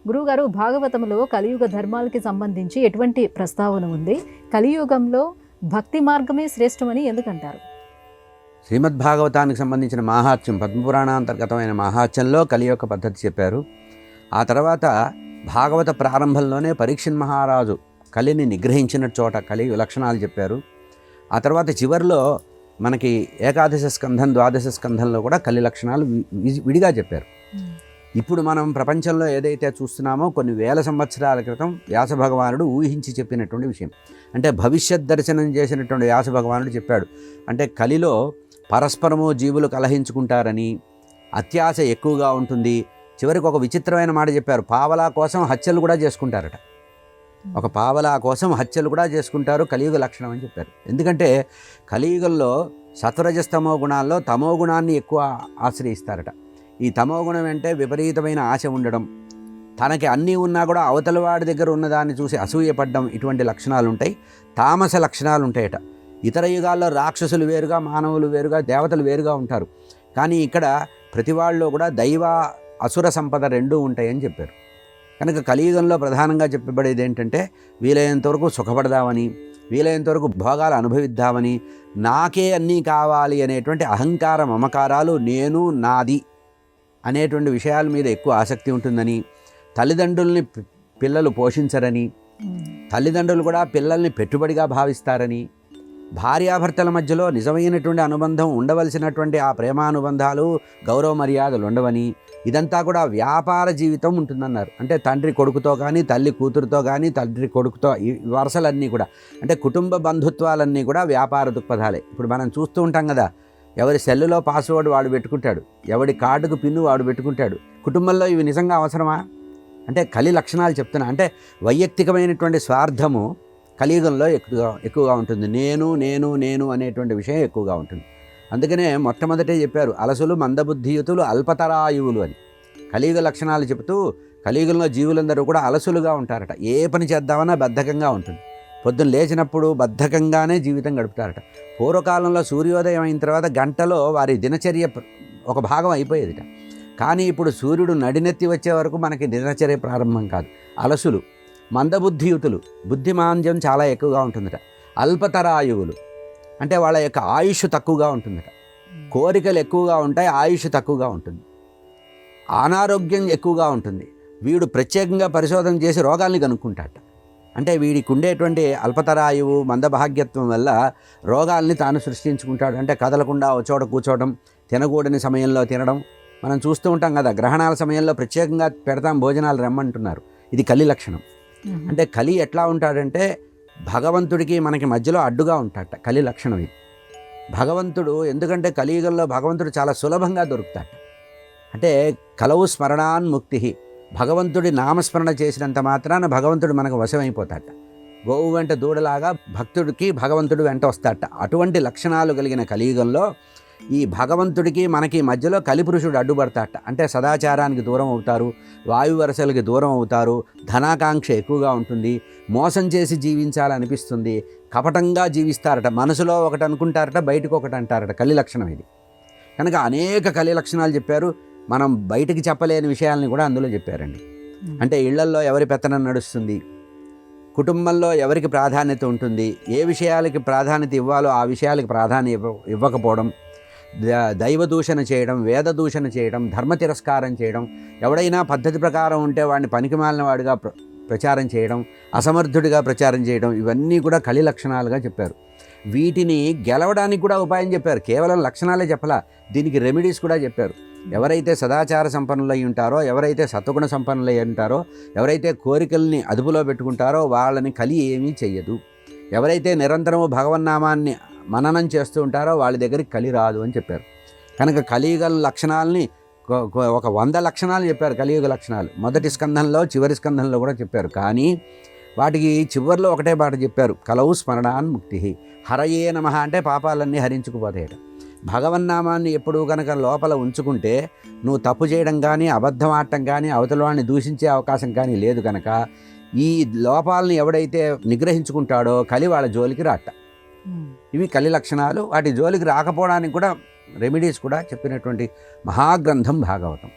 గురువుగారు, భాగవతంలో కలియుగ ధర్మాలకి సంబంధించి ఎటువంటి ప్రస్తావన ఉంది? కలియుగంలో భక్తి మార్గమే శ్రేష్టమని ఎందుకంటారు? శ్రీమద్భాగవతానికి సంబంధించిన మాహాత్మ్యం, పద్మపురాణాంతర్గతమైన మాహాత్మ్యంలో కలి యొక్క పద్ధతి చెప్పారు. ఆ తర్వాత భాగవత ప్రారంభంలోనే పరీక్షణ్ మహారాజు కలిని నిగ్రహించిన చోట కలి లక్షణాలు చెప్పారు. ఆ తర్వాత చివరిలో మనకి ఏకాదశ స్కంధం, ద్వాదశ స్కంధంలో కూడా కలి లక్షణాలు విడిగా చెప్పారు. ఇప్పుడు మనం ప్రపంచంలో ఏదైతే చూస్తున్నామో కొన్ని వేల సంవత్సరాల క్రితం వ్యాస భగవానుడు ఊహించి చెప్పినటువంటి విషయం. అంటే భవిష్యత్ దర్శనం చేసినటువంటి వ్యాస భగవానుడు చెప్పాడు. అంటే కలిలో పరస్పరము జీవులు కలహించుకుంటారని, అత్యాశ ఎక్కువగా ఉంటుంది. చివరికి ఒక విచిత్రమైన మాట చెప్పారు, పావలా కోసం హత్యలు కూడా చేసుకుంటారట. ఒక పావలా కోసం హత్యలు కూడా చేసుకుంటారు, కలియుగ లక్షణం అని చెప్పారు. ఎందుకంటే కలియుగంలో సత్వరజస్తమో గుణాల్లో తమో గుణాన్ని ఎక్కువ ఆశ్రయిస్తారట. ఈ తమో గుణం అంటే విపరీతమైన ఆశ ఉండడం, తనకి అన్నీ ఉన్నా కూడా అవతల వాడి దగ్గర ఉన్నదాన్ని చూసి అసూయపడడం, ఇటువంటి లక్షణాలు ఉంటాయి. తామస లక్షణాలు ఉంటాయట. ఇతర యుగాల్లో రాక్షసులు వేరుగా, మానవులు వేరుగా, దేవతలు వేరుగా ఉంటారు. కానీ ఇక్కడ ప్రతి వాళ్ళలో కూడా దైవ అసుర సంపద రెండూ ఉంటాయని చెప్పారు. కనుక కలియుగంలో ప్రధానంగా చెప్పబడేది ఏంటంటే వీలైనంతవరకు సుఖపడదామని, వీలైనంతవరకు భోగాలు అనుభవిద్దామని, నాకే అన్నీ కావాలి అనేటువంటి అహంకార మమకారాలు, నేను నాది అనేటువంటి విషయాల మీద ఎక్కువ ఆసక్తి ఉంటుందని, తల్లిదండ్రుల్ని పిల్లలు పోషించరని, తల్లిదండ్రులు కూడా పిల్లల్ని పెట్టుబడిగా భావిస్తారని, భార్యాభర్తల మధ్యలో నిజమైనటువంటి అనుబంధం ఉండవలసినటువంటి ఆ ప్రేమానుబంధాలు, గౌరవ మర్యాదలు ఉండవని, ఇదంతా కూడా వ్యాపార జీవితం ఉంటుందన్నారు. అంటే తండ్రి కొడుకుతో కానీ, తల్లి కూతురుతో కానీ, తండ్రి కొడుకుతో, ఈ వరుసలన్నీ కూడా, అంటే కుటుంబ బంధుత్వాలన్నీ కూడా వ్యాపార దృక్పథాలే. ఇప్పుడు మనం చూస్తూ ఉంటాం కదా, ఎవరి సెల్లులో పాస్వర్డ్ వాడు పెట్టుకుంటాడు, ఎవడి కార్డుకు పిన్ను వాడు పెట్టుకుంటాడు. కుటుంబంలో ఇవి నిజంగా అవసరమా? అంటే కలి లక్షణాలు చెప్తున్నా. అంటే వైయక్తికమైనటువంటి స్వార్థము కలియుగంలో ఎక్కువగా ఉంటుంది. నేను నేను నేను అనేటువంటి విషయం ఎక్కువగా ఉంటుంది. అందుకనే మొట్టమొదటే చెప్పారు, అలసులు మందబుద్ధియుతులు అల్పతరాయువులు అని. కలియుగ లక్షణాలు చెబుతూ కలియుగంలో జీవులందరూ కూడా అలసులుగా ఉంటారట. ఏ పని చేద్దామన్నా బద్ధకంగా ఉంటుంది. పొద్దున్న లేచినప్పుడు బద్ధకంగానే జీవితం గడుపుతారట. పూర్వకాలంలో సూర్యోదయం అయిన తర్వాత గంటలో వారి దినచర్య ఒక భాగం అయిపోయేదిట. కానీ ఇప్పుడు సూర్యుడు నడినెత్తి వచ్చే వరకు మనకి దినచర్య ప్రారంభం కాదు. అలసులు, మందబుద్ధియుతులు, బుద్ధిమాంద్యం చాలా ఎక్కువగా ఉంటుందట. అల్పతరాయువులు అంటే వాళ్ళ యొక్క ఆయుష్ తక్కువగా ఉంటుందట. కోరికలు ఎక్కువగా ఉంటాయి, ఆయుష్ తక్కువగా ఉంటుంది. అనారోగ్యం ఎక్కువగా ఉంటుంది. వీడు ప్రత్యేకంగా పరిశోధన చేసి రోగాల్ని కనుక్కుంటాట. అంటే వీడికి ఉండేటువంటి అల్పతరాయువు, మందభాగ్యత్వం వల్ల రోగాల్ని తాను సృష్టించుకుంటాడు. అంటే కదలకుండా ఒక చోట కూర్చోవడం, తినకూడని సమయంలో తినడం మనం చూస్తూ ఉంటాం కదా. గ్రహణాల సమయంలో ప్రత్యేకంగా పెడతాం, భోజనాలు రమ్మంటున్నారు. ఇది కలి లక్షణం. అంటే కలి ఎట్లా ఉంటాడంటే భగవంతుడికి మనకి మధ్యలో అడ్డుగా ఉంటాడట. కలి లక్షణం ఇది. భగవంతుడు ఎందుకంటే కలియుగంలో భగవంతుడు చాలా సులభంగా దొరుకుతాట. అంటే కలవు స్మరణాన్ ముక్తి, భగవంతుడి నామస్మరణ చేసినంత మాత్రాన భగవంతుడు మనకు వశమైపోతాట. గోవు వెంట దూడలాగా భక్తుడికి భగవంతుడు వెంట వస్తాట. అటువంటి లక్షణాలు కలిగిన కలియుగంలో ఈ భగవంతుడికి మనకి మధ్యలో కలిపురుషుడు అడ్డుపడతాట. అంటే సదాచారానికి దూరం అవుతారు, వాయు వరసలకి దూరం అవుతారు, ధనాకాంక్ష ఎక్కువగా ఉంటుంది, మోసం చేసి జీవించాలనిపిస్తుంది, కపటంగా జీవిస్తారట. మనసులో ఒకటి అనుకుంటారట, బయటకు ఒకటి అంటారట. కలి లక్షణం ఇది. కనుక అనేక కలి లక్షణాలు చెప్పారు. మనం బయటికి చెప్పలేని విషయాలని కూడా అందులో చెప్పారండి. అంటే ఇళ్లల్లో ఎవరి పెత్తనం నడుస్తుంది, కుటుంబంలో ఎవరికి ప్రాధాన్యత ఉంటుంది, ఏ విషయాలకి ప్రాధాన్యత ఇవ్వాలో ఆ విషయాలకి ప్రాధాన్యత ఇవ్వకపోవడం, దైవ దూషణ చేయడం, వేద దూషణ చేయడం, ధర్మ తిరస్కారం చేయడం, ఎవడైనా పద్ధతి ప్రకారం ఉంటే వాడిని పనికిమాలిన వాడిగా ప్రచారం చేయడం, అసమర్థుడిగా ప్రచారం చేయడం, ఇవన్నీ కూడా కలి లక్షణాలుగా చెప్పారు. వీటిని గెలవడానికి కూడా ఉపాయం చెప్పారు. కేవలం లక్షణాలే చెప్పలా, దీనికి రెమెడీస్ కూడా చెప్పారు. ఎవరైతే సదాచార సంపన్నులై ఉంటారో, ఎవరైతే సత్వగుణ సంపన్నులై ఉంటారో, ఎవరైతే కోరికల్ని అదుపులో పెట్టుకుంటారో వాళ్ళని కలి ఏమీ చెయ్యదు. ఎవరైతే నిరంతరము భగవన్నామాన్ని మననం చేస్తూ ఉంటారో వాళ్ళ దగ్గరికి కలి రాదు అని చెప్పారు. కనుక కలియుగ లక్షణాలని ఒక 100 లక్షణాలు చెప్పారు. కలియుగ లక్షణాలు మొదటి స్కంధంలో, చివరి స్కంధంలో కూడా చెప్పారు. కానీ వాటికి చివరిలో ఒకటే మాట చెప్పారు, కలవు స్మరణాన్ ముక్తి, హరయే నమః అంటే పాపాలన్నీ హరించుకుపోతాయట. భగవన్నామాన్ని ఎప్పుడూ కనుక లోపల ఉంచుకుంటే నువ్వు తప్పు చేయడం కానీ, అబద్ధం ఆడటం కానీ, అవతల వాడిని దూషించే అవకాశం కానీ లేదు. కనుక ఈ లోపాలని ఎవడైతే నిగ్రహించుకుంటాడో కలి వాళ్ళ జోలికి రాట. ఇవి కలి లక్షణాలు. వాటి జోలికి రాకపోవడానికి కూడా రెమెడీస్ కూడా చెప్పినటువంటి మహాగ్రంథం భాగవతం.